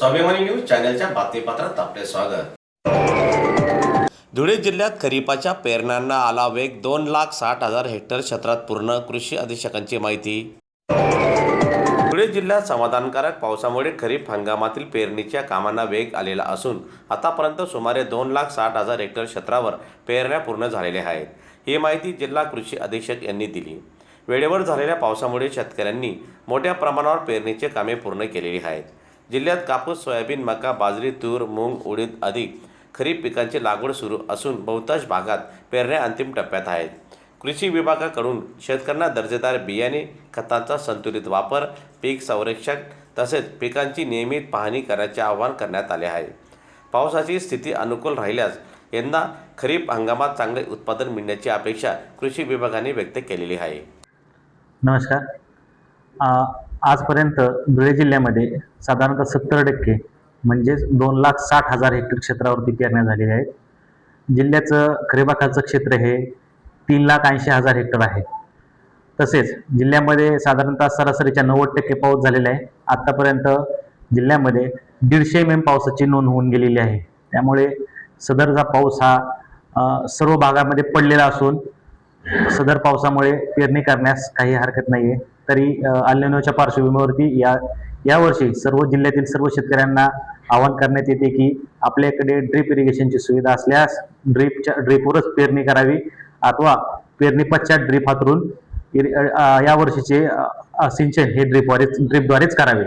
स्वाभिमानी न्यूज चॅनलच्या बातमीपत्रात आपले स्वागत। धुळे जिल्ह्यात खरीपाच्या पेरण्यांना आला वेग। 2,60,000 हेक्टर क्षेत्रात पूर्ण। कृषी अधीक्षकांची माहिती। धुळे जिल्ह्यात समाधानकारक पावसामुळे खरीप हंगामातील पेरणीच्या कामांना वेग आलेला असून आतापर्यंत सुमारे 2,60,000 हेक्टर क्षेत्रावर पेरण्या पूर्ण झालेल्या आहेत। ही माहिती जिल्हा कृषी अधीक्षक यांनी दिली। वेळेवर झालेल्या पावसामुळे शेतकऱ्यांनी मोठ्या प्रमाणावर पेरणीचे कामे पूर्ण केलेली आहेत। जिल्ह्यात कापूस, सोयाबीन, मका, बाजरी, तूर, मूग, उडीद आदी खरीप पिकांची लागवड सुरू असून बहुतांश भागात पेरण्या अंतिम टप्प्यात आहेत। कृषी विभागाकडून शेतकऱ्यांना दर्जेदार बियाणे, खतांचा संतुलित वापर, पीक संरक्षण तसेच पिकांची नियमित पाहणी करण्याचे आवाहन करण्यात आले आहे। पावसाची स्थिती अनुकूल राहिल्यास यंदा खरीप हंगामात चांगले उत्पादन मिळण्याची अपेक्षा कृषी विभागाने व्यक्त केलेली आहे। नमस्कार। आजपर्यंत धुळे जिल्ह्यामध्ये साधारणतः 70% म्हणजेच 2,60,000 हेक्टर क्षेत्रावरती पेरण्या झालेल्या आहेत। जिल्ह्याचं खरीपाखाचं क्षेत्र हे 3,80,000 हेक्टर आहे। तसेच जिल्ह्यामध्ये साधारणतः सरासरीच्या 90% पाऊस झालेला आहे। आतापर्यंत जिल्ह्यामध्ये 150 mm पावसाची नोंद होऊन गेलेली आहे। त्यामुळे सदरचा पाऊस हा सर्व भागामध्ये पडलेला असून सदर पावसामुळे पेरणी करण्यास काही हरकत नाही आहे। तरी अल निनोच्या पार्श्वभूमीवरती यावर्षी सर्व जिल्ह्यातील सर्व शेतकऱ्यांना आवाहन करण्यात येते की आपल्याकडे ड्रीप इरिगेशनची सुविधा असल्यास ड्रीपवरच पेरणी करावी अथवा पेरणी पश्चात ड्रीप हातरून यावर्षीचे सिंचन हे ड्रीपद्वारेच करावे।